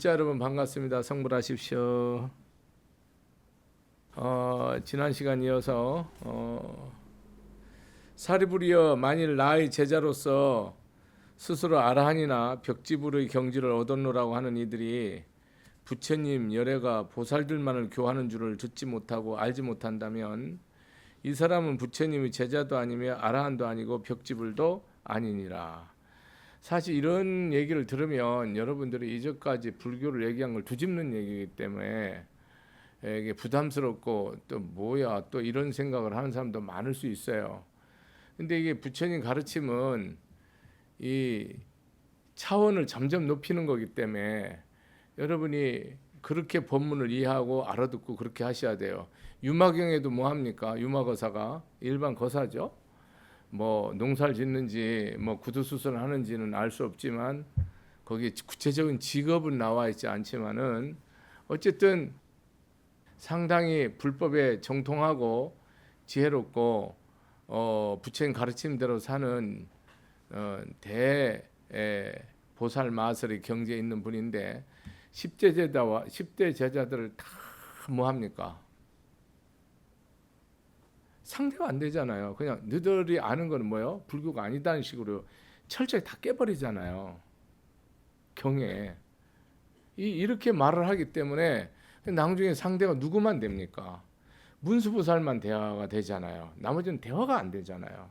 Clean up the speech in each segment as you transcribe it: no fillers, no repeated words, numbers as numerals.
글자 여러분 반갑습니다. 성불하십시오. 지난 시간 이어서 사리부리여 만일 나의 제자로서 스스로 아라한이나 벽지불의 경지를 얻었노라고 하는 이들이 부처님 열애가 보살들만을 교하는 줄을 듣지 못하고 알지 못한다면 이 사람은 부처님의 제자도 아니며 아라한도 아니고 벽지불도 아니니라. 사실 이런 얘기를 들으면 여러분들이 이전까지 불교를 얘기한 걸 뒤집는 얘기이기 때문에 이게 부담스럽고 또 뭐야 또 이런 생각을 하는 사람도 많을 수 있어요. 근데 이게 부처님 가르침은 이 차원을 점점 높이는 거기 때문에 여러분이 그렇게 법문을 이해하고 알아듣고 그렇게 하셔야 돼요. 유마경에도 뭐 합니까? 유마거사가 일반 거사죠. 뭐 농사를 짓는지 뭐 구두수선을 하는지는 알 수 없지만 거기 구체적인 직업은 나와 있지 않지만은 어쨌든 상당히 불법에 정통하고 지혜롭고 부처님 가르침대로 사는 대 보살 마설의 경지에 있는 분인데 10대 제자들을 다 뭐 합니까? 상대가 안 되잖아요. 그냥 너희들이 아는 건 뭐예요? 불교가 아니다는 식으로 철저히 다 깨버리잖아요. 경에 이렇게 말을 하기 때문에 나중에 상대가 누구만 됩니까? 문수보살만 대화가 되잖아요. 나머지는 대화가 안 되잖아요.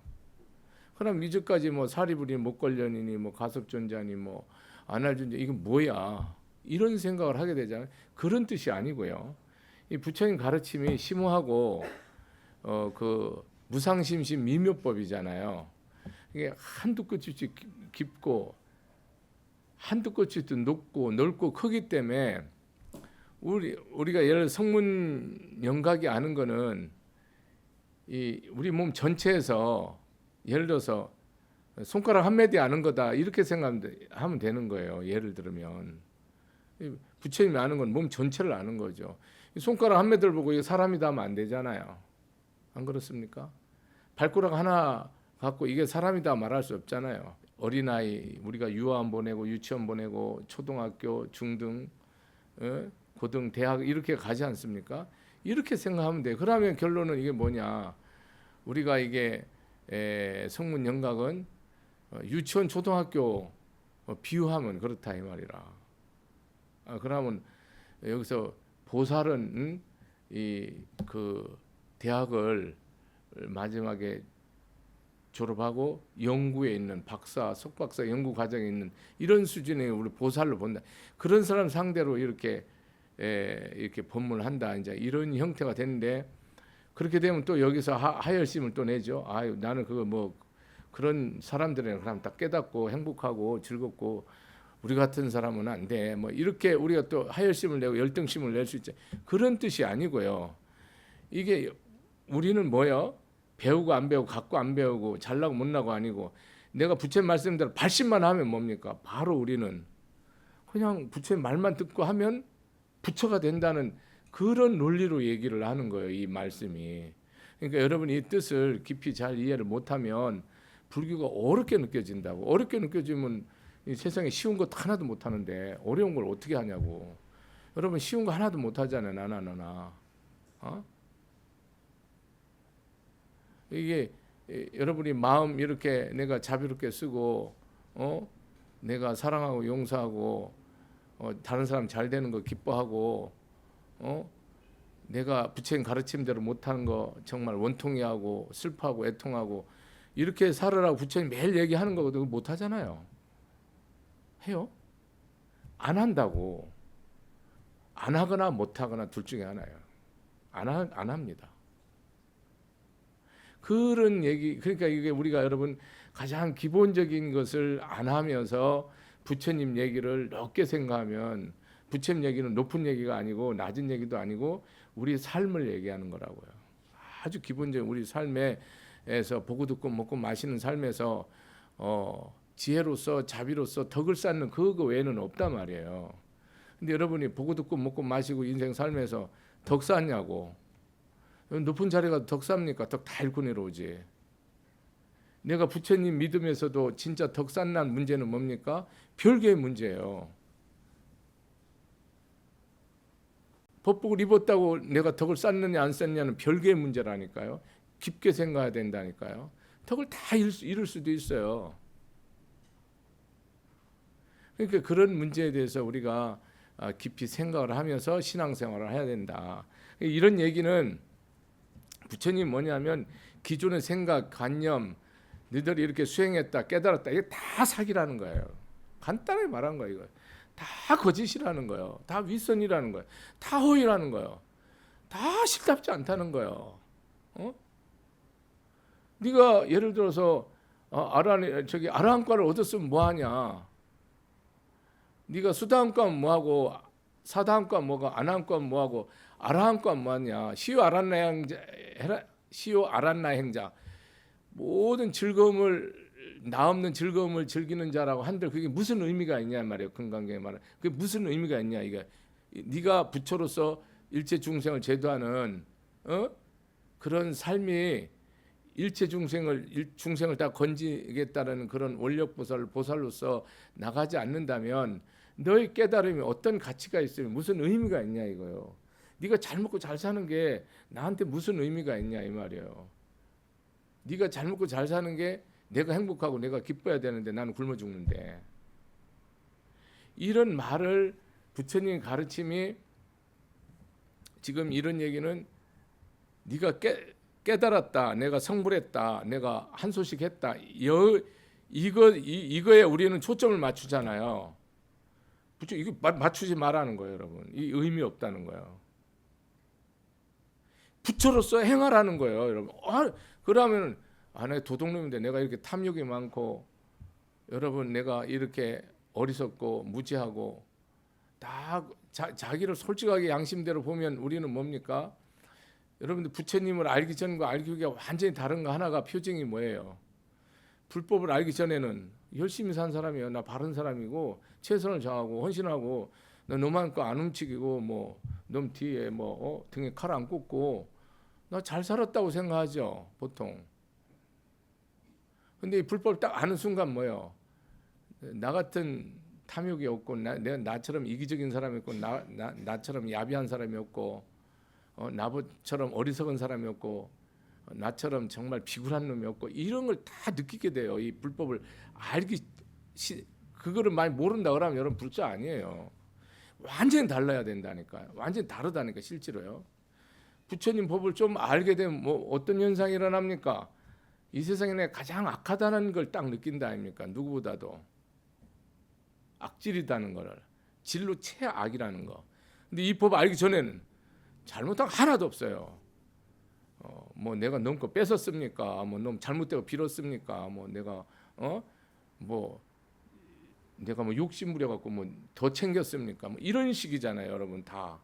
그럼 이제까지 뭐 사리부리 목걸련이니 뭐 가섭존자니 뭐 안할존자 이건 뭐야? 이런 생각을 하게 되잖아요. 그런 뜻이 아니고요. 이 부처님 가르침이 심오하고 그 무상심심 미묘법이잖아요. 이게 한두 끝이 깊고 한두 끝이 높고 넓고 크기 때문에 우리가 예를 들어 성문 영각이 아는 거는 이 우리 몸 전체에서 예를 들어서 손가락 한 마디 아는 거다 이렇게 생각하면 되는 거예요. 예를 들면 부처님이 아는 건 몸 전체를 아는 거죠. 손가락 한 마디를 보고 이게 사람이다 하면 안 되잖아요. 안 그렇습니까? 발가락 하나 갖고 이게 사람이다 말할 수 없잖아요. 어린아이 우리가 유아원 보내고 유치원 보내고 초등학교 중등 고등 대학 이렇게 가지 않습니까? 이렇게 생각하면 돼요. 그러면 결론은 이게 뭐냐? 우리가 이게 성문 영각은 유치원 초등학교 비유하면 그렇다 이 말이라. 그러면 여기서 보살은 이 그 대학을 마지막에 졸업하고 연구에 있는 박사, 석박사 연구 과정에 있는 이런 수준의 우리 보살로 본다. 그런 사람 상대로 이렇게 법문을 한다. 이제 이런 형태가 되는데 그렇게 되면 또 여기서 하열심을 또 내죠. 아유 나는 그거 뭐 그런 사람들은 그럼 다 깨닫고 행복하고 즐겁고 우리 같은 사람은 안 돼. 뭐 이렇게 우리가 또 하열심을 내고 열등심을 낼 수 있죠. 그런 뜻이 아니고요. 이게 우리는 뭐요? 배우고 안 배우고 갖고 안 배우고 잘나고 못나고 아니고 내가 부처님 말씀대로 발심만 하면 뭡니까? 바로 우리는 그냥 부처님 말만 듣고 하면 부처가 된다는 그런 논리로 얘기를 하는 거예요. 이 말씀이. 그러니까 여러분이 이 뜻을 깊이 잘 이해를 못하면 불교가 어렵게 느껴진다고. 어렵게 느껴지면 이 세상에 쉬운 것 하나도 못하는데 어려운 걸 어떻게 하냐고. 여러분 쉬운 거 하나도 못하잖아요. 나나. 이게 여러분이 마음 이렇게 내가 자비롭게 쓰고 내가 사랑하고 용서하고 다른 사람 잘 되는 거 기뻐하고 내가 부처님 가르침대로 못하는 거 정말 원통해하고 슬퍼하고 애통하고 이렇게 살으라고 부처님 매일 얘기하는 거거든요. 못하잖아요. 해요? 안 한다고. 안 하거나 못하거나 둘 중에 하나예요. 안 합니다. 그런 얘기, 그러니까 이게 우리가 여러분 가장 기본적인 것을 안 하면서 부처님 얘기를 높게 생각하면 부처님 얘기는 높은 얘기가 아니고 낮은 얘기도 아니고 우리 삶을 얘기하는 거라고요. 아주 기본적인 우리 삶에서 보고 듣고 먹고 마시는 삶에서 지혜로서 자비로서 덕을 쌓는 그거 외에는 없단 말이에요. 근데 여러분이 보고 듣고 먹고 마시고 인생 삶에서 덕 쌓냐고. 높은 자리 가도 덕 쌉니까? 덕 다 잃고 내려오지. 내가 부처님 믿으면서도 진짜 덕 쌓는 문제는 뭡니까? 별개의 문제예요. 법복을 입었다고 내가 덕을 쌓느냐 안 쌓느냐는 별개의 문제라니까요. 깊게 생각해야 된다니까요. 덕을 다 잃을 수도 있어요. 그러니까 그런 문제에 대해서 우리가 깊이 생각을 하면서 신앙생활을 해야 된다. 이런 얘기는 부처님 뭐냐면 기존의 생각, 관념, 너희들이 이렇게 수행했다, 깨달았다, 이게 다 사기라는 거예요. 간단하게 말한 거예요. 이거. 다 거짓이라는 거예요. 다 윗선이라는 거예요. 다 허위라는 거예요. 다 실답지 않다는 거예요. 네가 예를 들어서 아라한과를 얻었으면 뭐하냐? 네가 수다한과는 뭐하고 사다한과는 뭐고 아나한과는 뭐하고 아라한과는 뭐하냐? 시오 아란나 행자 모든 즐거움을 나 없는 즐거움을 즐기는 자라고 한들 그게 무슨 의미가 있냐 말이에요. 금강경에 말은 그게 무슨 의미가 있냐 이게 네가 부처로서 일체 중생을 제도하는 그런 삶이 일체 중생을 다 건지겠다는 그런 원력보살로서 나가지 않는다면 너의 깨달음이 어떤 가치가 있으면 무슨 의미가 있냐 이거요. 네가 잘 먹고 잘 사는 게 나한테 무슨 의미가 있냐 이 말이에요. 네가 잘 먹고 잘 사는 게 내가 행복하고 내가 기뻐야 되는데 나는 굶어 죽는데. 이런 말을 부처님의 가르침이 지금 이런 얘기는 네가 깨달았다, 내가 성불했다, 내가 한소식했다. 이거에 우리는 초점을 맞추잖아요. 이거 맞추지 말라는 거예요, 여러분. 이 의미 없다는 거예요. 부처로서 행하라는 거예요, 여러분. 그러면 내가 도둑놈인데 내가 이렇게 탐욕이 많고 여러분 내가 이렇게 어리석고 무지하고 다 자기를 솔직하게 양심대로 보면 우리는 뭡니까? 여러분들 부처님을 알기 전과 알기 후가 완전히 다른 거 하나가 표징이 뭐예요? 불법을 알기 전에는 열심히 산 사람이에요. 나 바른 사람이고 최선을 다하고 헌신하고 나 너만 거 안 훔치기고 뭐 놈 뒤에 등에 칼 안 꽂고 나 잘 살았다고 생각하죠 보통. 근데 이 불법을 딱 아는 순간 뭐예요? 나 같은 탐욕이 없고 나처럼 이기적인 사람이 없고 나처럼 야비한 사람이 없고 나처럼 어리석은 사람이 없고 나처럼 정말 비굴한 놈이 없고 이런 걸 다 느끼게 돼요. 이 불법을 그거를 많이 모른다 그러면 여러분 불자 아니에요. 완전히 달라야 된다니까요. 완전히 다르다니까 실제로요. 부처님 법을 좀 알게 되면 어떤 현상이 일어납니까? 이 세상에 내가 가장 악하다는 걸 딱 느낀다 아닙니까? 누구보다도 악질이다는 걸, 진로 최악이라는 거. 근데 이 법 알기 전에는 잘못한 거 하나도 없어요. 내가 놈 거 뺏었습니까? 놈 잘못되고 빌었습니까? 내가 욕심 부려 갖고 더 챙겼습니까? 이런 식이잖아요, 여러분 다.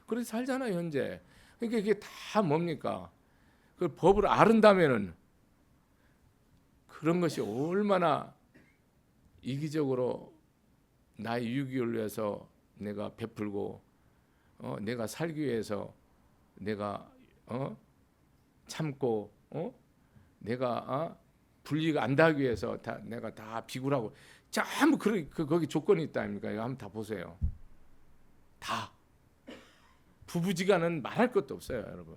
그래서 살잖아요, 현재. 그러니까 이게 다 뭡니까? 그 법을 아른다면은 그런 것이 얼마나 이기적으로 나의 유익을 위해서 내가 베풀고 내가 살기 위해서 내가 참고 내가 불이익 안 당하기 위해서 내가 다 비굴하고 전부 거기 조건이 있다 아닙니까? 이거 한번 다 보세요. 다 부부지간은 말할 것도 없어요, 여러분.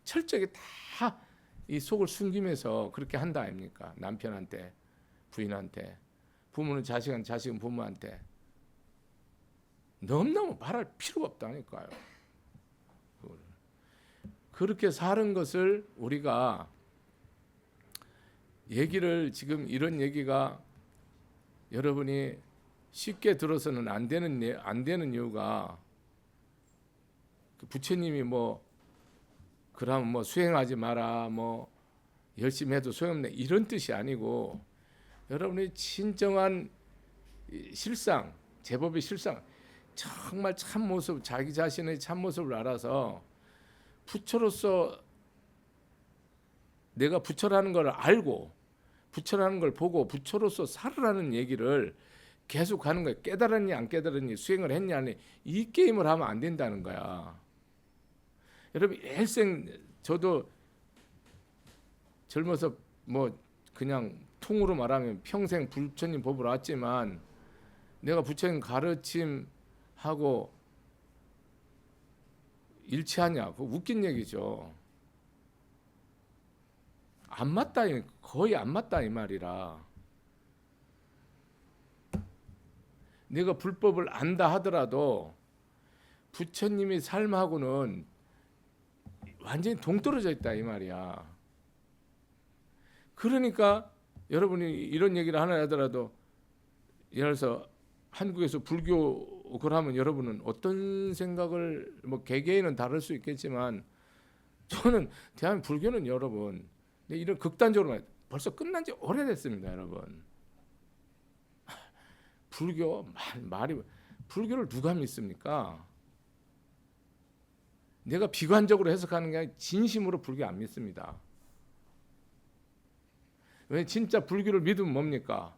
철저하게 다 이 속을 숨기면서 그렇게 한다 아닙니까? 남편한테, 부인한테, 부모는 자식은 부모한테. 너무너무 말할 필요가 없다니까요. 그렇게 사는 것을 우리가 얘기를 지금 이런 얘기가 여러분이 쉽게 들어서는 안 되는 이유가 부처님이 그럼 수행하지 마라 열심히 해도 소용없네 이런 뜻이 아니고 여러분이 진정한 실상 제법의 실상 정말 참모습 자기 자신의 참모습을 알아서 부처로서 내가 부처라는 걸 알고 부처라는 걸 보고 부처로서 살으라는 얘기를 계속 하는 거예요. 깨달았니 안 깨달았니 수행을 했니 안 했니 이 게임을 하면 안 된다는 거야. 여러분 일생 저도 젊어서 그냥 통으로 말하면 평생 부처님 법을 왔지만 내가 부처님 가르침하고 일치하냐? 그거 웃긴 얘기죠. 안 맞다, 거의 안 맞다 이 말이라. 내가 불법을 안다 하더라도 부처님의 삶하고는 완전히 동떨어져 있다 이 말이야. 그러니까 여러분이 이런 얘기를 하나 하더라도, 예를 들어서 한국에서 불교를 하면 여러분은 어떤 생각을, 뭐 개개인은 다를 수 있겠지만 저는 대한민국 불교는 여러분, 이런 극단적으로 말, 벌써 끝난 지 오래됐습니다 여러분. 불교 말이, 불교를 누가 믿습니까? 내가 비관적으로 해석하는 게 아니라 진심으로 불교 안 믿습니다. 왜? 진짜 불교를 믿으면 뭡니까?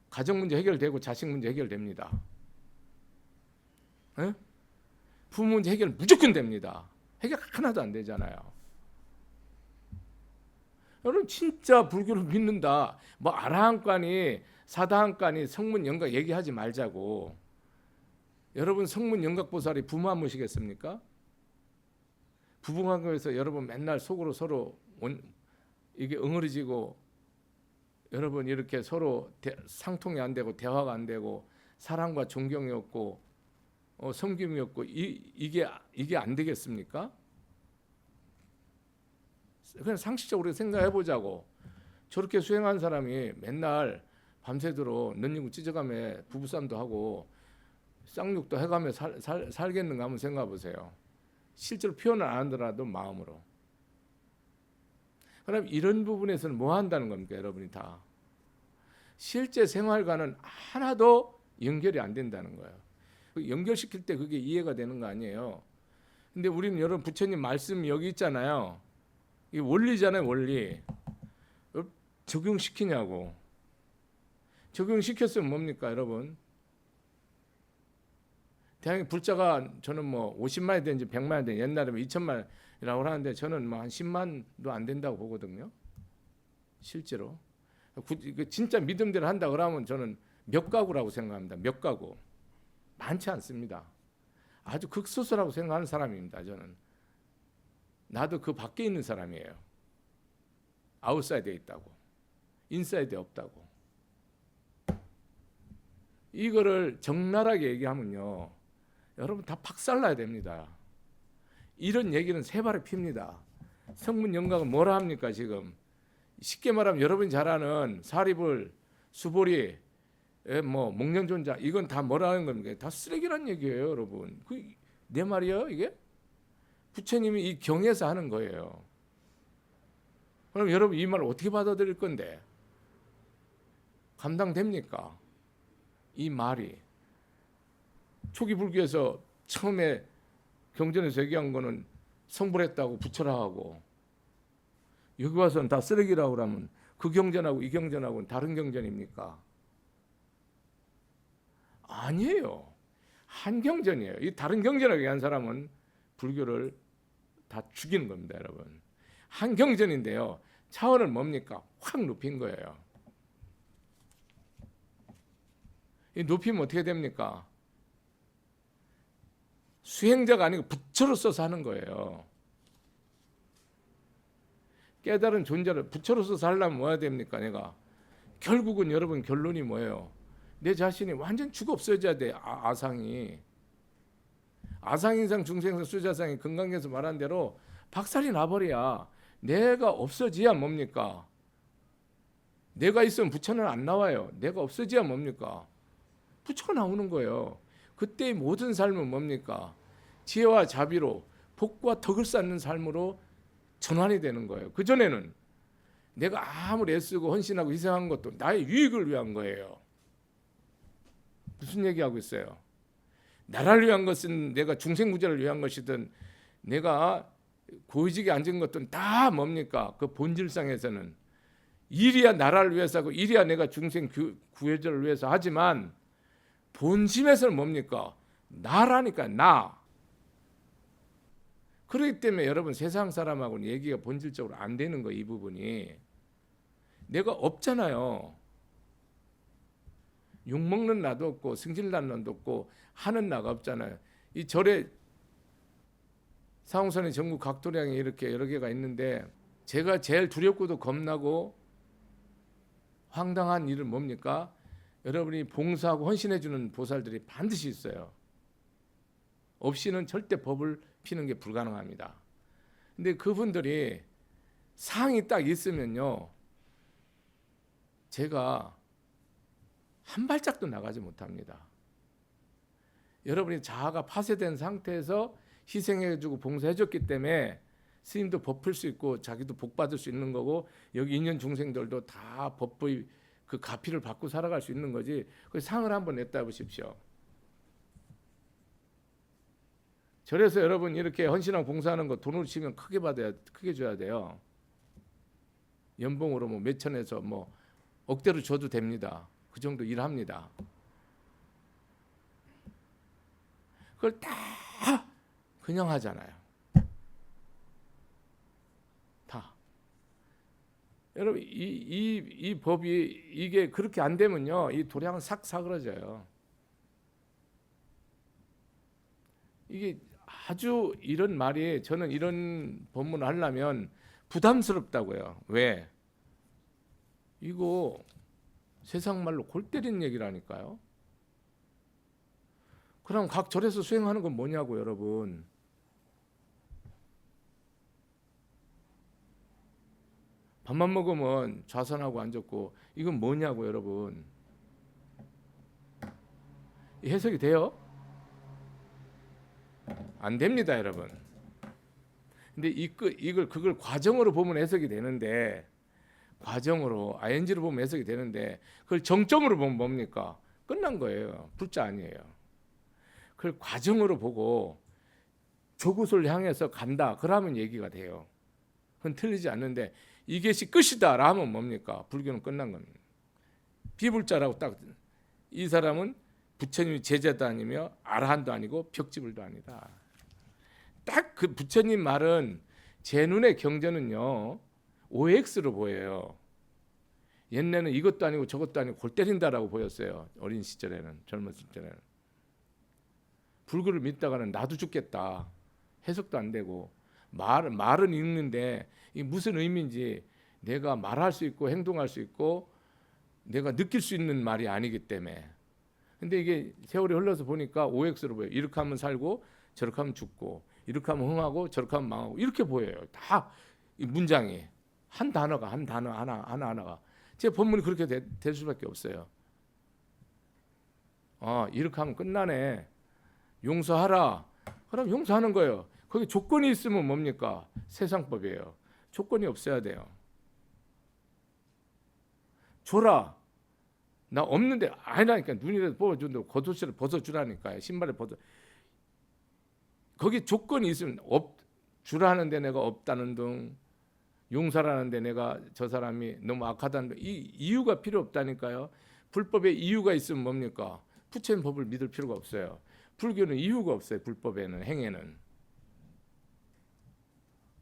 가정 문제 해결되고 자식 문제 해결됩니다. 에? 부모 문제 해결 무조건 됩니다. 해결 하나도 안 되잖아요. 여러분 진짜 불교를 믿는다, 뭐 아라한까니 사다한까니 성문영각 얘기하지 말자고. 여러분 성문영각보살이 부모 안 모시겠습니까? 부부관계에서 여러분 맨날 속으로 서로 이게 엉어리지고, 여러분 이렇게 서로 상통이 안 되고 대화가 안 되고 사랑과 존경이 없고 섬김이 없고, 이게 안 되겠습니까? 그냥 상식적으로 생각해 보자고. 저렇게 수행한 사람이 맨날 밤새도록 넌닝구 찢어가며 부부싸움도 하고 쌍욕도 해가며 살겠는가 한번 생각해 보세요. 실제로 표현을 안 하더라도 마음으로. 그럼 이런 부분에서는 뭐 한다는 겁니까? 여러분이 다 실제 생활과는 하나도 연결이 안 된다는 거예요. 연결시킬 때 그게 이해가 되는 거 아니에요. 근데 우리는 여러분 부처님 말씀 여기 있잖아요. 이 원리잖아요, 원리. 적용시키냐고. 적용시켰으면 뭡니까 여러분? 대한민국 불자가 저는 뭐 50만이 되는지 100만이 되는지, 옛날에는 2천만이라고 하는데 저는 뭐 한 10만도 안 된다고 보거든요. 실제로. 진짜 믿음대로 한다 그러면 저는 몇 가구라고 생각합니다. 몇 가구. 많지 않습니다. 아주 극소수라고 생각하는 사람입니다. 저는. 나도 그 밖에 있는 사람이에요. 아웃사이드에 있다고. 인사이드에 없다고. 이거를 적나라하게 얘기하면요, 여러분 다 박살나야 됩니다. 이런 얘기는 세 발에 핍니다. 성문영각은 뭐라 합니까 지금? 쉽게 말하면 여러분이 잘 아는 사리불, 수보리, 뭐 목련존자, 이건 다 뭐라는 겁니까? 다 쓰레기란 얘기예요 여러분. 내 말이에요 이게? 부처님이 이 경에서 하는 거예요. 그럼 여러분 이 말을 어떻게 받아들일 건데? 감당됩니까? 이 말이. 초기 불교에서 처음에 경전에서 얘기한 거는 성불했다고 부처라 하고, 여기 와서는 다 쓰레기라고 하면 그 경전하고 이 경전하고는 다른 경전입니까? 아니에요. 한 경전이에요. 이 다른 경전하고 얘기한 사람은 불교를 다 죽이는 겁니다 여러분. 한 경전인데요, 차원을 뭡니까? 확 높인 거예요. 이 높이면 어떻게 됩니까? 수행자가 아니고 부처로서 사는 거예요. 깨달은 존재를 부처로서 살려면 뭐 해야 됩니까? 내가 결국은 여러분 결론이 뭐예요? 내 자신이 완전 죽어 없어져야 돼. 아상이. 아상인상 중생상 수자상이 금강경에서 말한 대로 박살이 나버려야, 내가 없어져야 뭡니까? 내가 있으면 부처는 안 나와요. 내가 없어져야 뭡니까? 부처가 나오는 거예요. 그때의 모든 삶은 뭡니까? 지혜와 자비로 복과 덕을 쌓는 삶으로 전환이 되는 거예요. 그전에는 내가 아무리 애쓰고 헌신하고 희생한 것도 나의 유익을 위한 거예요. 무슨 얘기하고 있어요? 나라를 위한 것은, 내가 중생구제를 위한 것이든 내가 고위직에 앉은 것들은 다 뭡니까? 그 본질상에서는 일이야 나라를 위해서 하고 일이야 내가 중생 구해자를 위해서 하지만 본심에서는 뭡니까? 나라니까, 나. 그렇기 때문에 여러분 세상 사람하고는 얘기가 본질적으로 안 되는 거, 이 부분이. 내가 없잖아요. 욕먹는 나도 없고 승질난 나도 없고 하는 나가 없잖아요. 이 절에 사홍선의 전국 각도량이 이렇게 여러 개가 있는데 제가 제일 두렵고도 겁나고 황당한 일은 뭡니까? 여러분이 봉사하고 헌신해 주는 보살들이 반드시 있어요. 없이는 절대 법을 피는 게 불가능합니다. 근데 그분들이 상이 딱 있으면요, 제가 한 발짝도 나가지 못합니다. 여러분이 자아가 파쇄된 상태에서 희생해주고 봉사해줬기 때문에 스님도 법 풀 수 있고 자기도 복 받을 수 있는 거고 여기 있는 중생들도 다 법의 그 가피를 받고 살아갈 수 있는 거지. 그 상을 한번 냈다 보십시오. 그래서 여러분 이렇게 헌신하고 봉사하는 거 돈으로 치면 크게 줘야 돼요. 연봉으로 뭐 몇천에서 뭐 억대로 줘도 됩니다. 그 정도 일합니다. 그걸 다 그냥 하잖아요. 다. 여러분 이 법이 이게 그렇게 안 되면요, 이 도량은 싹 사그러져요. 이게 아주 이런 말이 저는 이런 법문을 하려면 부담스럽다고요. 왜? 이거 세상 말로 골 때리는 얘기라니까요. 그럼 각 절에서 수행하는 건 뭐냐고 여러분. 밥만 먹으면 좌선하고 앉았고 이건 뭐냐고 여러분. 해석이 돼요? 안 됩니다 여러분. 근데 그걸 과정으로 보면 해석이 되는데, 과정으로 ing로 보면 해석이 되는데 그걸 정점으로 보면 뭡니까? 끝난 거예요. 불자 아니에요. 그걸 과정으로 보고 저곳을 향해서 간다 그러면 얘기가 돼요. 그건 틀리지 않는데 이것이 끝이다 라면 뭡니까? 불교는 끝난 겁니다. 비불자라고 딱, 이 사람은 부처님이 제자도 아니며 아라한도 아니고 벽지불도 아니다. 딱 그 부처님 말은 제 눈의 경전은요 OX로 보여요. 옛날에는 이것도 아니고 저것도 아니고 골 때린다라고 보였어요. 어린 시절에는, 젊은 시절에는. 불교를 믿다가는 나도 죽겠다. 해석도 안 되고 말은 읽는데 이 무슨 의미인지 내가 말할 수 있고 행동할 수 있고 내가 느낄 수 있는 말이 아니기 때문에. 근데 이게 세월이 흘러서 보니까 OX로 보여요. 이렇게 하면 살고 저렇게 하면 죽고 이렇게 하면 흥하고 저렇게 하면 망하고 이렇게 보여요. 다 이 문장이 한 단어가 한 단어 하나가 제 본문이 그렇게 될 수밖에 없어요. 이렇게 하면 끝나네. 용서하라. 그럼 용서하는 거예요. 거기 조건이 있으면 뭡니까? 세상법이에요. 조건이 없어야 돼요. 줘라. 나 없는데 아니라니까. 눈이라도 뽑아준다고 겉옷을 벗어주라니까요. 신발을 벗어. 거기 조건이 있으면 주라는데 내가 없다는 등, 용서라는데 내가 저 사람이 너무 악하다는 등, 이 이유가 필요 없다니까요. 불법에 이유가 있으면 뭡니까? 부처님 법을 믿을 필요가 없어요. 불교는 이유가 없어요. 불법에는, 행에는.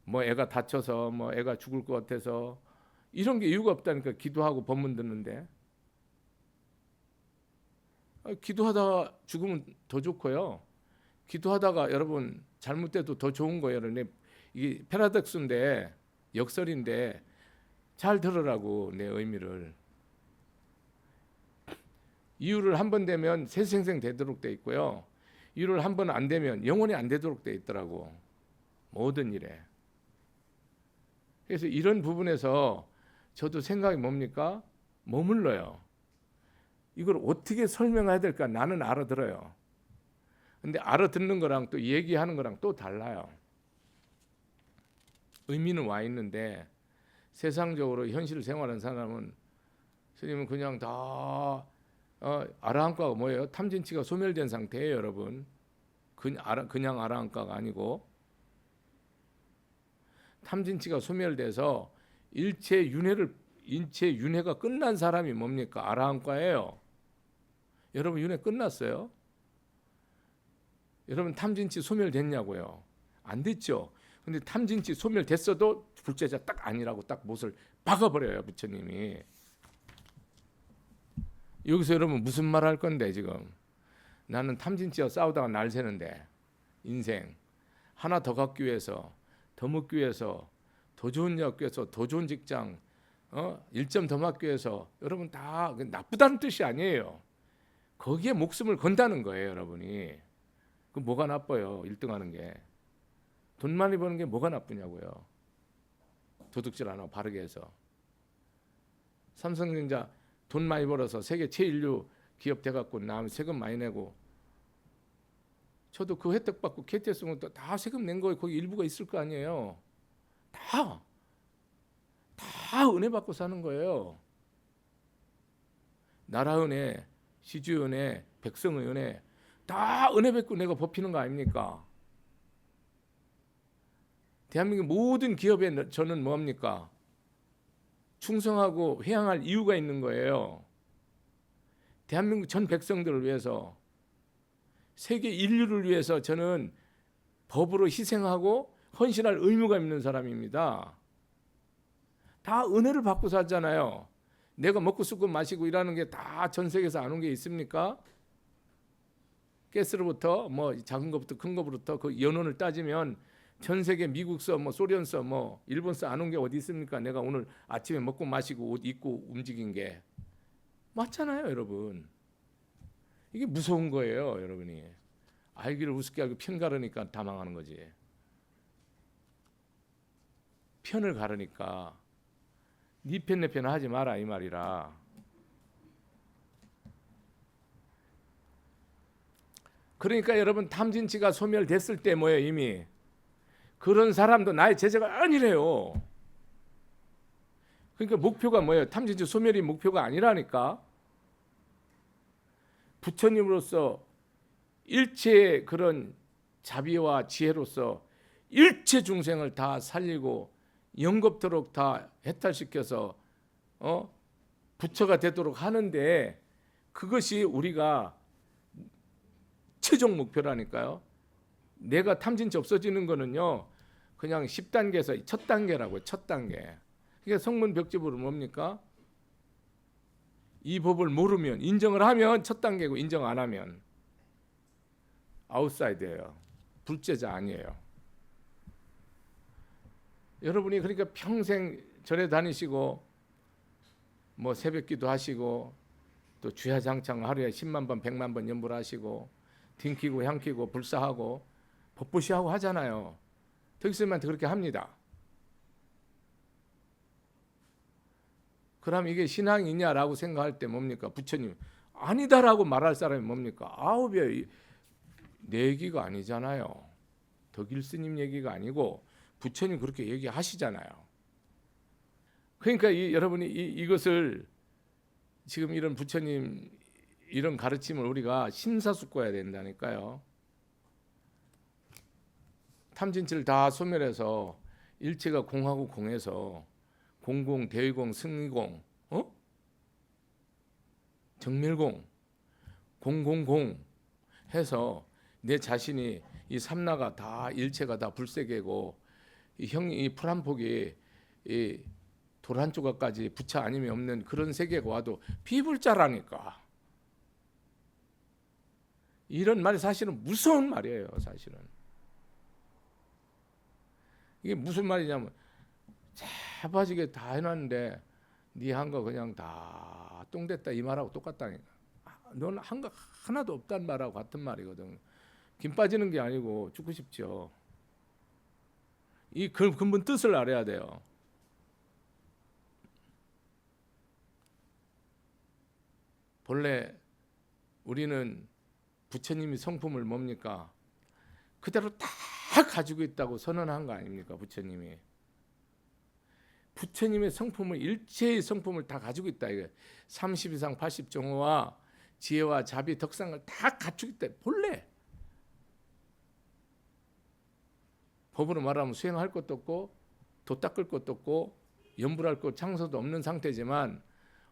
뭐 애가 다쳐서 뭐 애가 죽을 것 같아서 이런 게 이유가 없다니까. 기도하고 법문 듣는데. 기도하다가 죽으면 더 좋고요. 기도하다가 여러분 잘못돼도 더 좋은 거예요. 이게 패러독스인데, 역설인데 잘 들으라고. 내 의미를. 이유를 한 번 되면 새생생 되도록 돼 있고요. 이유를 한 번 안 되면 영원히 안 되도록 돼 있더라고. 모든 일에. 그래서 이런 부분에서 저도 생각이 뭡니까? 머물러요. 이걸 어떻게 설명해야 될까? 나는 알아들어요. 근데 알아듣는 거랑 또 얘기하는 거랑 또 달라요. 의미는 와 있는데 세상적으로 현실 생활하는 사람은, 스님은 그냥 다 아라한과가 뭐예요? 탐진치가 소멸된 상태예요, 여러분. 그냥 아라한과가 아니고 탐진치가 소멸돼서 일체 윤회가 끝난 사람이 뭡니까? 아라한과예요. 여러분 윤회 끝났어요? 여러분 탐진치 소멸됐냐고요? 안 됐죠. 근데 탐진치 소멸됐어도 불제자 딱 아니라고 딱 못을 박아버려요, 부처님이. 여기서 여러분 무슨 말 할 건데 지금? 나는 탐진치와 싸우다가 날 새는데 인생 하나 더 갖기 위해서, 더 먹기 위해서, 더 좋은 약 위해서, 더 좋은 직장, 1점 더 맞기 위해서, 여러분 다 나쁘다는 뜻이 아니에요. 거기에 목숨을 건다는 거예요, 여러분이. 그 뭐가 나빠요? 1등 하는 게. 돈 많이 버는 게 뭐가 나쁘냐고요. 도둑질 안 하고 바르게 해서. 삼성전자 돈 많이 벌어서 세계 최인류 기업 돼갖고 남 세금 많이 내고, 저도 그 혜택 받고 KTX 다 세금 낸 거에 거기 일부가 있을 거 아니에요. 다 은혜 받고 사는 거예요. 나라 은혜, 시주 은혜, 백성의 은혜, 다 은혜 받고 내가 법히는 거 아닙니까? 대한민국 모든 기업에 저는 뭐합니까? 충성하고 회항할 이유가 있는 거예요. 대한민국 전 백성들을 위해서, 세계 인류를 위해서 저는 법으로 희생하고 헌신할 의무가 있는 사람입니다. 다 은혜를 받고 살잖아요. 내가 먹고 쓰고 마시고 일하는 게 다 전 세계에서 안 온 게 있습니까? 가스로부터 뭐 작은 것부터 큰 것부터 그 연원을 따지면 전 세계 미국서 뭐 소련서 뭐 일본서 안 온 게 어디 있습니까? 내가 오늘 아침에 먹고 마시고 옷 입고 움직인 게 맞잖아요, 여러분. 이게 무서운 거예요, 여러분이. 알기를 우습게 알고 편 가르니까 다 망하는 거지. 편을 가르니까 네 편 내 편 하지 마라 이 말이라. 그러니까 여러분 탐진치가 소멸됐을 때 뭐예요? 이미 그런 사람도 나의 제자가 아니래요. 그러니까 목표가 뭐예요? 탐진치 소멸이 목표가 아니라니까. 부처님으로서 일체의 그런 자비와 지혜로서 일체 중생을 다 살리고 영겁토록 다 해탈시켜서 부처가 되도록 하는데, 그것이 우리가 최종 목표라니까요. 내가 탐진치 없어지는 거는요, 그냥 10단계에서 첫 단계라고요. 첫 단계. 그게 성문벽집으로 뭡니까? 이 법을 모르면, 인정을 하면 첫 단계고, 인정 안 하면 아웃사이드예요. 불제자 아니에요. 여러분이 그러니까 평생 절에 다니시고 뭐 새벽기도 하시고 또 주야장창 하루에 10만 번 100만 번 연불 하시고 딩키고 향키고 불사하고 법보시하고 하잖아요. 덕스님한테 그렇게 합니다. 그럼 이게 신앙이냐라고 생각할 때 뭡니까? 부처님 아니다라고 말할 사람이 뭡니까? 아홉이에요. 내 얘기가 아니잖아요. 덕일스님 얘기가 아니고 부처님 그렇게 얘기하시잖아요. 그러니까 여러분이 이것을 지금 이런 부처님 이런 가르침을 우리가 심사숙고해야 된다니까요. 탐진치를 다 소멸해서 일체가 공하고 공해서 공공, 대의공, 승리공, 정밀공, 공공공 해서 내 자신이 이 삼라가 다 일체가 다 불세계고 이 풀 한 폭이 이 돌 한 조각까지 부처 아님이 없는 그런 세계가 와도 비불자라니까. 이런 말이 사실은 무서운 말이에요. 사실은 이게 무슨 말이냐면 자빠지게 다 해놨는데 네 한 거 그냥 다 똥됐다 이 말하고 똑같다니까. 넌 한 거 하나도 없단 말하고 같은 말이거든. 김 빠지는 게 아니고 죽고 싶죠. 이 근본 뜻을 알아야 돼요. 본래 우리는 부처님이 성품을 뭡니까? 그대로 다 가지고 있다고 선언한 거 아닙니까? 부처님이. 부처님의 성품을 일체의 성품을 다 가지고 있다. 이거 30이상 80정호와 지혜와 자비 덕상을 다 갖추고 있다. 본래. 법으로 말하면 수행할 것도 없고 도 닦을 것도 없고 염불할 것 창소도 없는 상태지만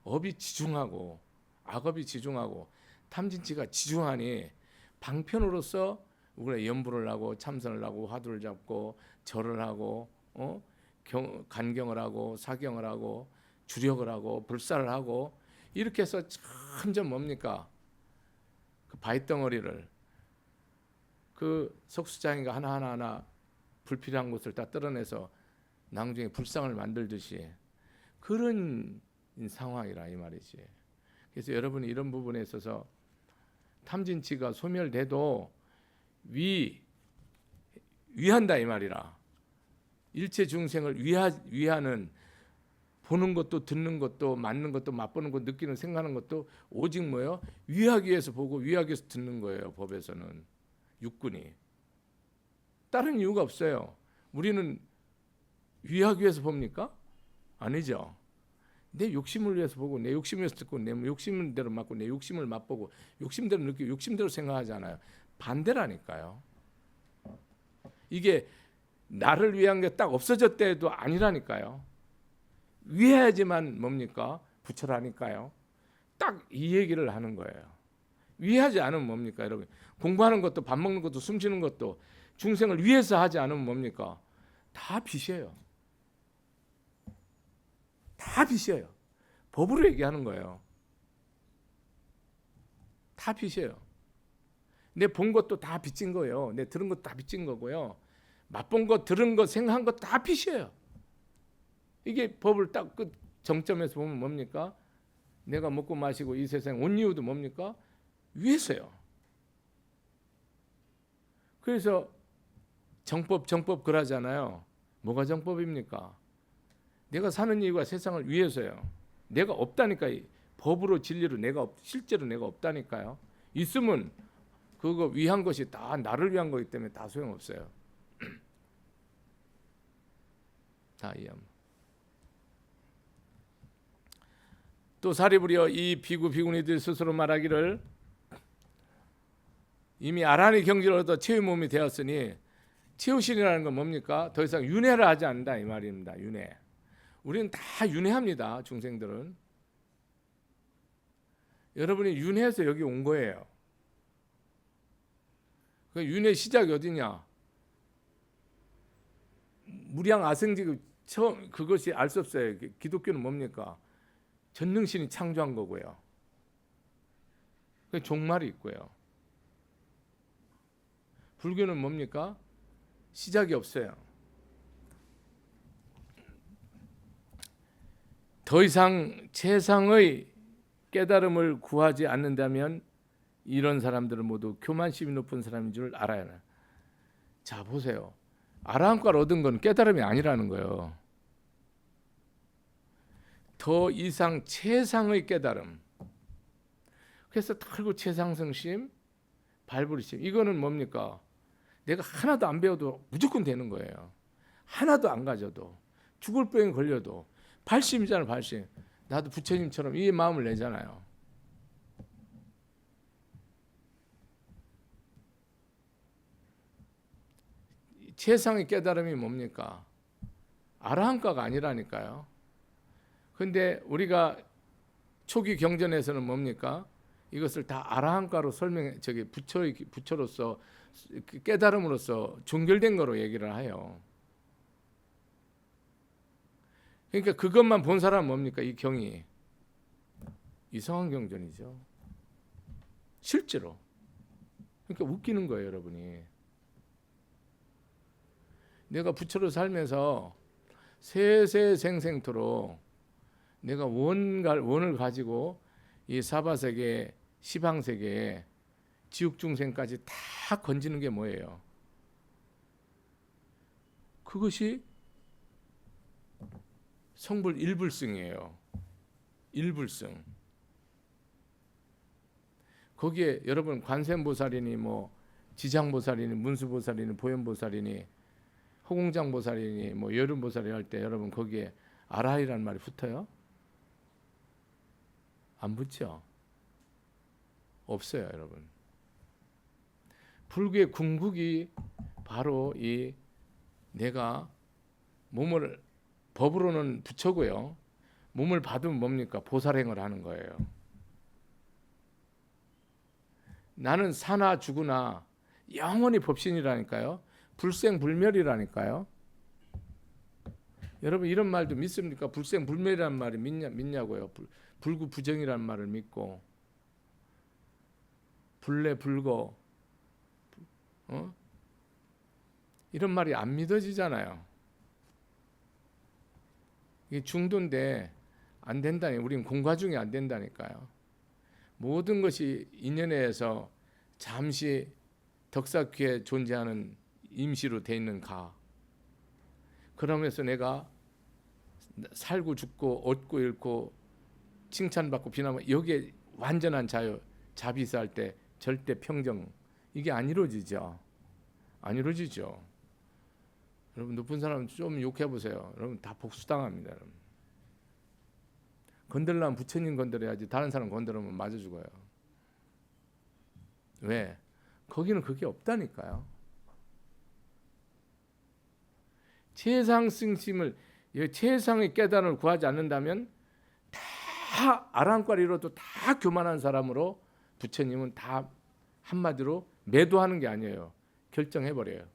업이 지중하고 악업이 지중하고 탐진치가 지중하니 방편으로서 우리가 염불을 하고 참선을 하고 화두를 잡고 절을 하고 간경을 하고 사경을 하고 주력을 하고 불사를 하고 이렇게 해서 점점 뭡니까? 그 바위덩어리를 그 석수장이가 하나 불필요한 것을 다 떨어내서 나중에 불상을 만들듯이 그런 상황이라 이 말이지. 그래서 여러분이 이런 부분에 있어서 탐진치가 소멸돼도 위한다 이 말이라. 일체 중생을 위하는, 보는 것도 듣는 것도 맞는 것도 맛보는 것 느끼는 생각하는 것도 오직 뭐예요? 위하기 위해서 보고 위하기 위해서 듣는 거예요. 법에서는 육군이 다른 이유가 없어요. 우리는 위하기 위해서 봅니까? 아니죠. 내 욕심을 위해서 보고 내 욕심을 위해서 듣고 내 욕심대로 맞고 내 욕심을 맛보고 욕심대로 느끼고 욕심대로 생각하잖아요. 반대라니까요. 이게 나를 위한 게 딱 없어졌대도 아니라니까요. 위해야지만 뭡니까? 부처라니까요. 딱 이 얘기를 하는 거예요. 위하지 않으면 뭡니까 여러분? 공부하는 것도 밥 먹는 것도 숨 쉬는 것도 중생을 위해서 하지 않으면 뭡니까? 다 빚이에요. 다 빚이에요. 법으로 얘기하는 거예요. 다 빚이에요. 내 본 것도 다 빚진 거예요. 내 들은 것도 다 빚진 거고요. 맛본 것, 들은 것, 생각한 것 다 빚이에요. 이게 법을 딱 끝 정점에서 보면 뭡니까? 내가 먹고 마시고 이 세상 온 이유도 뭡니까? 위해서요. 그래서 정법 그러잖아요. 뭐가 정법입니까? 내가 사는 이유가 세상을 위해서요. 내가 없다니까. 법으로 진리로 실제로 내가 없다니까요. 있으면 그거 위한 것이 다 나를 위한 거기 때문에 다 소용없어요. 다 이해합니다. 또 사리부리여 이 비구니들 스스로 말하기를 이미 아란의 경지를 얻어 채의 몸이 되었으니 채우신이라는 건 뭡니까? 더 이상 윤회를 하지 않는다 이 말입니다. 윤회. 우리는 다 윤회합니다. 중생들은. 여러분이 윤회해서 여기 온 거예요. 그 윤회 시작이 어디냐? 무량 아생지 처음 그것이 알 수 없어요. 기독교는 뭡니까? 전능신이 창조한 거고요. 그 종말이 있고요. 불교는 뭡니까? 시작이 없어요. 더 이상 최상의 깨달음을 구하지 않는다면 이런 사람들은 모두 교만심이 높은 사람인 줄 알아야 해요. 자 보세요. 아라한과를 얻은 건 깨달음이 아니라는 거예요. 더 이상 최상의 깨달음. 그래서 털고 최상승심, 발부리심. 이거는 뭡니까? 내가 하나도 안 배워도 무조건 되는 거예요. 하나도 안 가져도 죽을 병에 걸려도 발심이잖아요. 발심. 나도 부처님처럼 이 마음을 내잖아요. 최상의 깨달음이 뭡니까? 아라한과가 아니라니까요. 근데 우리가 초기 경전에서는 뭡니까? 이것을 다 아라한과로 부처로서 깨달음으로써 종결된 거로 얘기를 해요. 그러니까 그것만 본 사람은 뭡니까? 이 경이 이상한 경전이죠. 실제로. 그러니까 웃기는 거예요, 여러분이. 내가 부처로 살면서 세세생생토록 내가 원을 가지고 이 사바세계, 시방세계에 지옥중생까지 다 건지는 게 뭐예요? 그것이 성불 일불승이에요. 일불승. 거기에 여러분 관세음보살이니 뭐 지장보살이니 문수보살이니 보현보살이니 허공장보살이니 뭐 여름보살이 할 때 여러분 거기에 아라이라는 말이 붙어요? 안 붙죠? 없어요, 여러분. 불교의 궁극이 바로 이 내가 몸을 법으로는 부처고요. 몸을 받으면 뭡니까? 보살행을 하는 거예요. 나는 사나 죽으나 영원히 법신이라니까요. 불생불멸이라니까요. 여러분 이런 말도 믿습니까? 불생불멸이라는 말이 믿냐고요. 불구부정이라는 말을 믿고 불내불거 이런 말이 안 믿어지잖아요. 이게 중도인데 안 된다니, 우리는 공과 중이 안 된다니까요. 모든 것이 인연에서 잠시 덕사귀에 존재하는 임시로 돼 있는 가. 그러면서 내가 살고 죽고 얻고 잃고 칭찬받고 비난받고 여기에 완전한 자유, 자비스할 때 절대 평정, 이게 안 이루어지죠. 안 이루어지죠. 여러분 높은 사람 좀 욕해 보세요. 여러분 다 복수당합니다. 여러분. 건들려면 부처님 건드려야지 다른 사람 건드리면 맞아 죽어요. 왜? 거기는 그게 없다니까요. 최상 승심을, 최상의 깨달음을 구하지 않는다면 다 아랑까리로도 다 교만한 사람으로 부처님은 다 한마디로 매도하는 게 아니에요. 결정해버려요.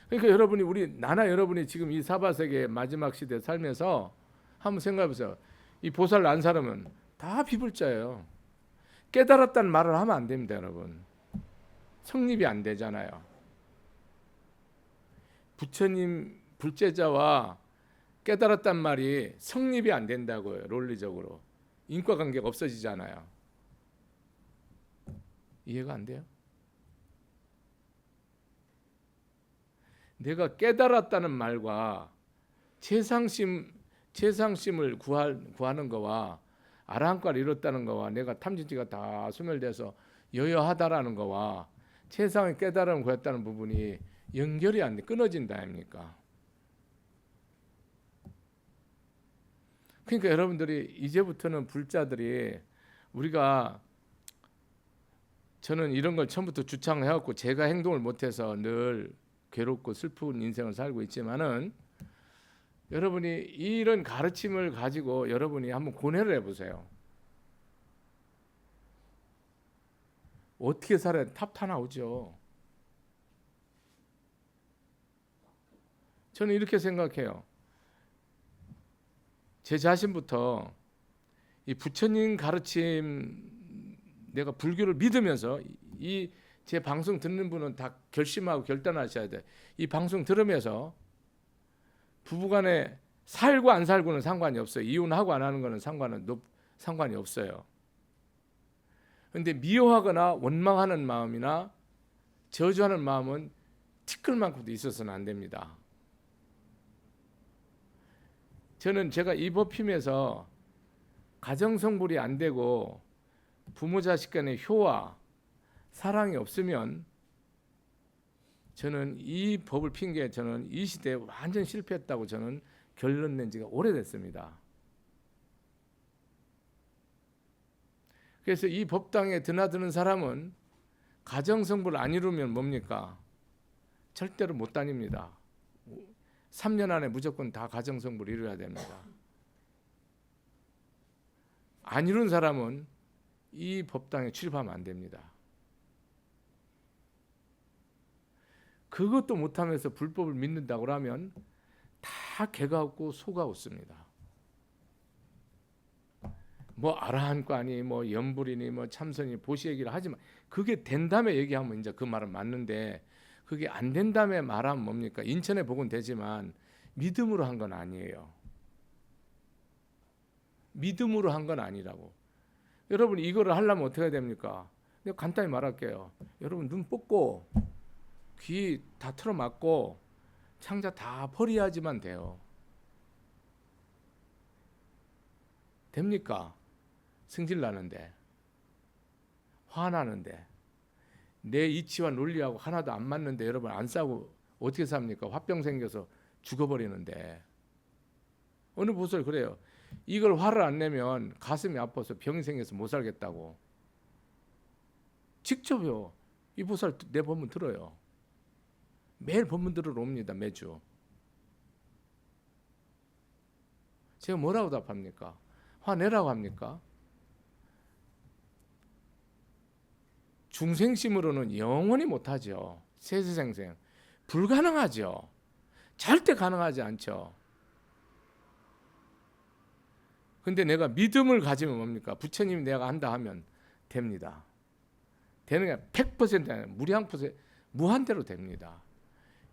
그러니까 여러분이 나나 여러분이 지금 이 사바세계의 마지막 시대에 살면서 한번 생각해보세요. 이 보살 난 사람은 다 비불자예요. 깨달았다는 말을 하면 안 됩니다, 여러분. 성립이 안 되잖아요. 부처님 불제자와 깨달았단 말이 성립이 안 된다고요. 논리적으로. 인과관계가 없어지잖아요. 이해가 안 돼요? 내가 깨달았다는 말과 최상심을 구하는 거와 아라한과를 이뤘다는 거와 내가 탐진치가 다 소멸돼서 여여하다라는 거와 최상의 깨달음을 구했다는 부분이 연결이 안 돼, 끊어진다 아닙니까? 그러니까 여러분들이 이제부터는 불자들이 우리가, 저는 이런 걸 처음부터 주창해갖고 제가 행동을 못해서 늘 괴롭고 슬픈 인생을 살고 있지만은, 여러분이 이런 가르침을 가지고 여러분이 한번 고뇌를 해보세요. 어떻게 살아야 탑 타 나오죠. 저는 이렇게 생각해요. 제 자신부터 이 부처님 가르침, 내가 불교를 믿으면서, 이 제 방송 듣는 분은 다 결심하고 결단하셔야 돼. 이 방송 들으면서 부부간에 살고 안 살고는 상관이 없어요. 이혼하고 안 하는 거는 상관이 없어요. 그런데 미워하거나 원망하는 마음이나 저주하는 마음은 티끌만큼도 있어서는 안 됩니다. 저는 제가 이 법힘에서 가정성불이 안 되고 부모 자식 간의 효와 사랑이 없으면 저는 이 법을 핑계, 저는 이 시대에 완전 실패했다고 저는 결론 낸 지가 오래됐습니다. 그래서 이 법당에 드나드는 사람은 가정성불을 안 이루면 뭡니까? 절대로 못 다닙니다. 3년 안에 무조건 다 가정성불을 이루어야 됩니다. 안 이룬 사람은 이 법당에 출입하면 안 됩니다. 그것도 못하면서 불법을 믿는다고 하면 다 개가 없고 소가 없습니다. 뭐 아라한과니 뭐 연불이니 뭐 참선이 보시 얘기를 하지만, 그게 된다며 얘기하면 이제 그 말은 맞는데, 그게 안 된다며 말하면 뭡니까? 인천에 복은 되지만 믿음으로 한 건 아니에요. 믿음으로 한 건 아니라고. 여러분 이거를 하려면 어떻게 해야 됩니까? 내가 간단히 말할게요. 여러분 눈 뽑고 귀 다 틀어막고 창자 다 버려야지만 돼요. 됩니까? 승질 나는데, 화나는데, 내 이치와 논리하고 하나도 안 맞는데 여러분 안 싸우고 어떻게 삽니까? 화병 생겨서 죽어버리는데. 어느 보살 그래요. 이걸 화를 안 내면 가슴이 아파서 병이 생겨서 못 살겠다고. 직접요. 이 보살 내 법문 들어요. 매일 법문 들으러 옵니다. 매주. 제가 뭐라고 답합니까? 화내라고 합니까? 중생심으로는 영원히 못하죠. 세세생생 불가능하죠. 절대 가능하지 않죠. 근데 내가 믿음을 가지면 뭡니까? 부처님이 내가 한다 하면 됩니다. 되는 게 100% 아니라 무한대로 됩니다.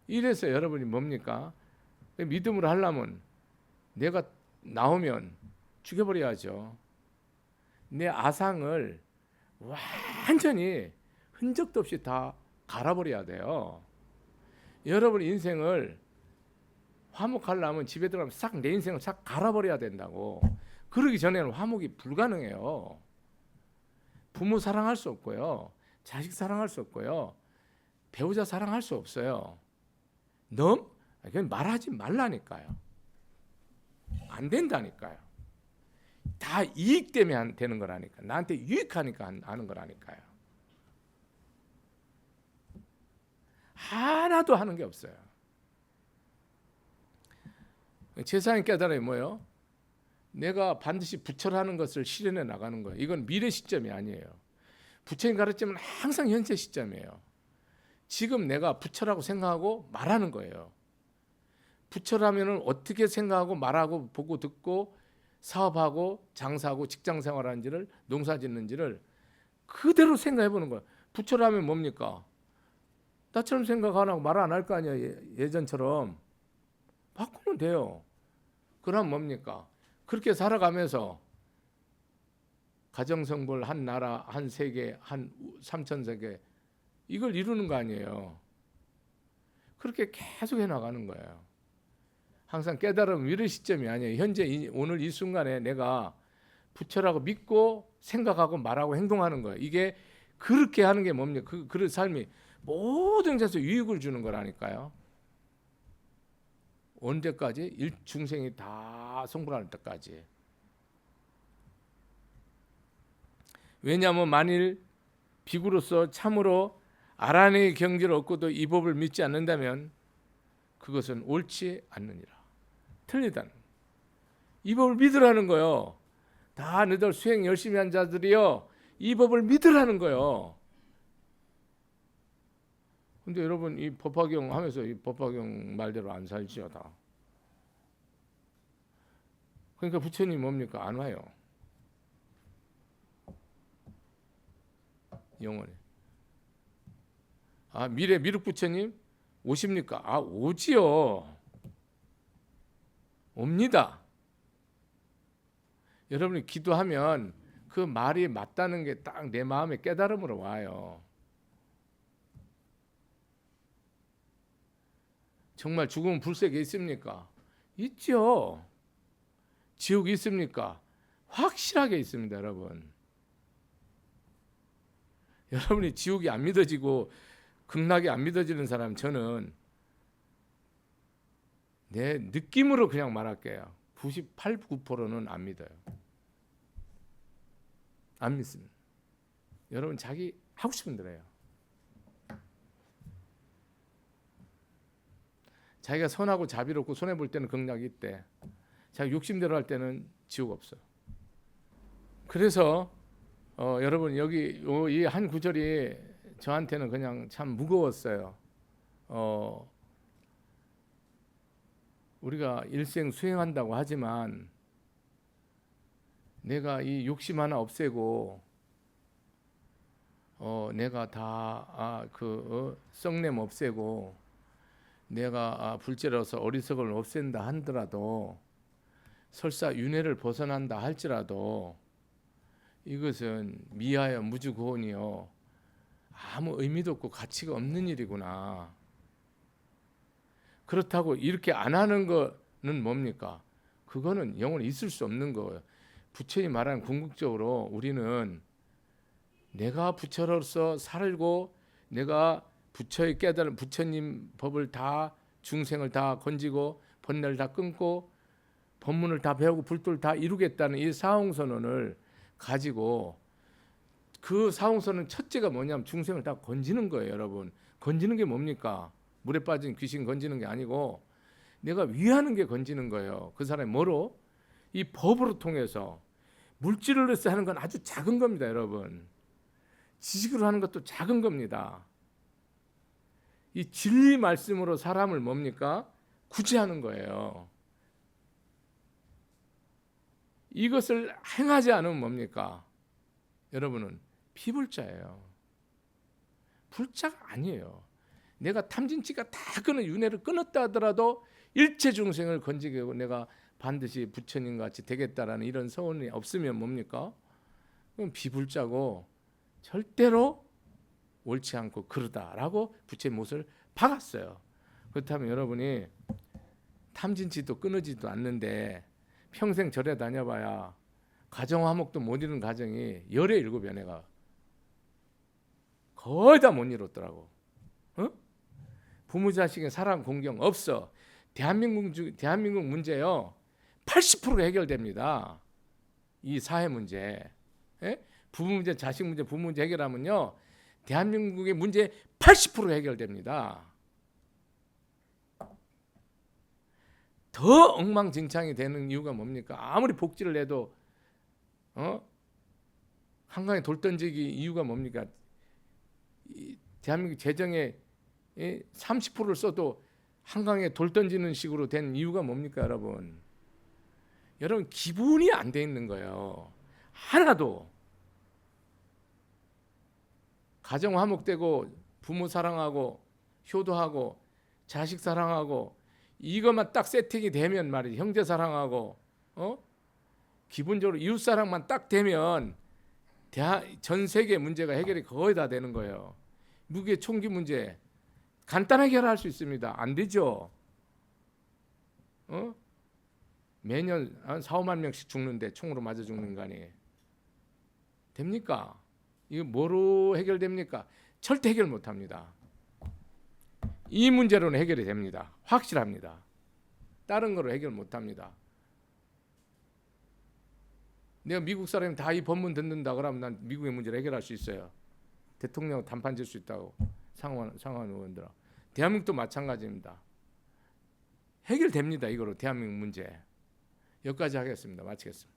이래서 여러분이 뭡니까? 믿음으로 하려면 내가 나오면 죽여버려야죠. 내 아상을 완전히 흔적도 없이 다 갈아버려야 돼요. 여러분 인생을 화목하려면 집에 들어가면 싹 내 인생을 싹 갈아버려야 된다고. 그러기 전에는 화목이 불가능해요. 부모 사랑할 수 없고요. 자식 사랑할 수 없고요. 배우자 사랑할 수 없어요. 그냥 말하지 말라니까요. 안 된다니까요. 다 이익 때문에 되는 거라니까. 나한테 유익하니까 하는 거라니까요. 하나도 하는 게 없어요. 제사의 깨달음이 뭐예요? 내가 반드시 부처라는 것을 실현해 나가는 거예요. 이건 미래 시점이 아니에요. 부처님 가르침은 항상 현재 시점이에요. 지금 내가 부처라고 생각하고 말하는 거예요. 부처라면은 어떻게 생각하고 말하고 보고 듣고 사업하고 장사하고 직장 생활하는지를 농사 짓는지를 그대로 생각해 보는 거예요. 부처라면 뭡니까? 나처럼 생각 안 하고 말 안 할 거 아니에요. 예전처럼 바꾸면 돼요. 그럼 뭡니까? 그렇게 살아가면서 가정성불 한 나라, 한 세계, 한 3,000세계 이걸 이루는 거 아니에요. 그렇게 계속 해나가는 거예요. 항상 깨달음 미래 시점이 아니에요. 현재 오늘 이 순간에 내가 부처라고 믿고 생각하고 말하고 행동하는 거예요. 이게 그렇게 하는 게 뭡니까? 그 삶이 모든 데서 유익을 주는 거라니까요. 언제까지? 중생이 다 성불할 때까지. 왜냐하면 만일 비구로서 참으로 아란의 경지를 얻고도 이 법을 믿지 않는다면 그것은 옳지 않느니라. 틀리다는. 이 법을 믿으라는 거요. 다 너희들 수행 열심히 한 자들이요. 이 법을 믿으라는 거요. 근데 여러분 이 법화경 하면서 이 법화경 말대로 안 살지요 다. 그러니까 부처님 뭡니까? 안 와요. 영원히. 아 미래 미륵 부처님 오십니까? 아 오지요. 옵니다. 여러분이 기도하면 그 말이 맞다는 게 딱 내 마음의 깨달음으로 와요. 정말 죽음은 불색에 있습니까? 있죠. 지옥이 있습니까? 확실하게 있습니다, 여러분. 여러분이 지옥이 안 믿어지고 극락이 안 믿어지는 사람 저는 내 느낌으로 그냥 말할게요. 98, 9%는 안 믿어요. 안 믿습니다. 여러분 자기 하고 싶은 대로 해요. 자기가 선하고 자비롭고 손해볼 때는 극락이 있대. 자기 욕심대로 할 때는 지옥 없어. 그래서 여러분 여기 이 한 구절이 저한테는 그냥 참 무거웠어요. 우리가 일생 수행한다고 하지만 내가 이 욕심 하나 없애고 내가 다 썩냄 없애고 내가 불제로서 어리석음을 없앤다 하더라도 설사 윤회를 벗어난다 할지라도 이것은 미하여 무주고원이요 아무 의미도 없고 가치가 없는 일이구나. 그렇다고 이렇게 안 하는 거는 뭡니까? 그거는 영원히 있을 수 없는 거예요. 부처님 말하는 궁극적으로 우리는 내가 부처로서 살고 내가 부처의 깨달은 부처님 법을 다 중생을 다 건지고 번뇌를 다 끊고 법문을 다 배우고 불도를 다 이루겠다는 이 사홍선언을 가지고 그 사홍선언 첫째가 뭐냐면 중생을 다 건지는 거예요. 여러분 건지는 게 뭡니까? 물에 빠진 귀신 건지는 게 아니고 내가 위하는 게 건지는 거예요. 그 사람이 뭐로? 이 법으로 통해서 물질로서 하는 건 아주 작은 겁니다. 여러분 지식으로 하는 것도 작은 겁니다. 이 진리 말씀으로 사람을 뭡니까? 구제하는 거예요. 이것을 행하지 않으면 뭡니까? 여러분은 피불자예요. 불자가 아니에요. 내가 탐진치가 다 끊어 윤회를 끊었다 하더라도 일체 중생을 건지게 하고 내가 반드시 부처님 같이 되겠다라는 이런 소원이 없으면 뭡니까? 그럼 비불자고 절대로 옳지 않고 그러다라고 부처의 못을 박았어요. 그렇다면 여러분이 탐진치도 끊어지도 않는데 평생 절에 다녀봐야 가정화목도 못 이루는 가정이 열의 일곱 연애가 거의 다 못 이뤘더라고. 어? 부모 자식의 사랑 공경 없어. 대한민국 문제요 80%가 해결됩니다. 이 사회 문제, 예? 부부 문제, 자식 문제, 부모 문제 해결하면요 대한민국의 문제 80% 해결됩니다. 더 엉망진창이 되는 이유가 뭡니까? 아무리 복지를 해도 한강에 돌 던지기 이유가 뭡니까? 대한민국 재정의 30%를 써도 한강에 돌 던지는 식으로 된 이유가 뭡니까, 여러분? 여러분 기본이 안 돼 있는 거예요. 하나도. 가정 화목되고 부모 사랑하고 효도하고 자식 사랑하고 이것만 딱 세팅이 되면 말이지, 형제 사랑하고 기본적으로 이웃 사랑만 딱 되면 전 세계 문제가 해결이 거의 다 되는 거예요. 무기의 총기 문제 간단하게 해결할 수 있습니다. 안 되죠. 매년 한 4, 5만 명씩 죽는데 총으로 맞아 죽는 거 아니에요. 됩니까? 이거 뭐로 해결됩니까? 절대 해결 못합니다. 이 문제로는 해결이 됩니다. 확실합니다. 다른 거로 해결 못합니다. 내가 미국 사람이 다 이 법문 듣는다 그러면 난 미국의 문제를 해결할 수 있어요. 대통령 단판 질 수 있다고. 상원 의원들아. 대한민국도 마찬가지입니다. 해결됩니다. 이거로 대한민국 문제. 여기까지 하겠습니다. 마치겠습니다.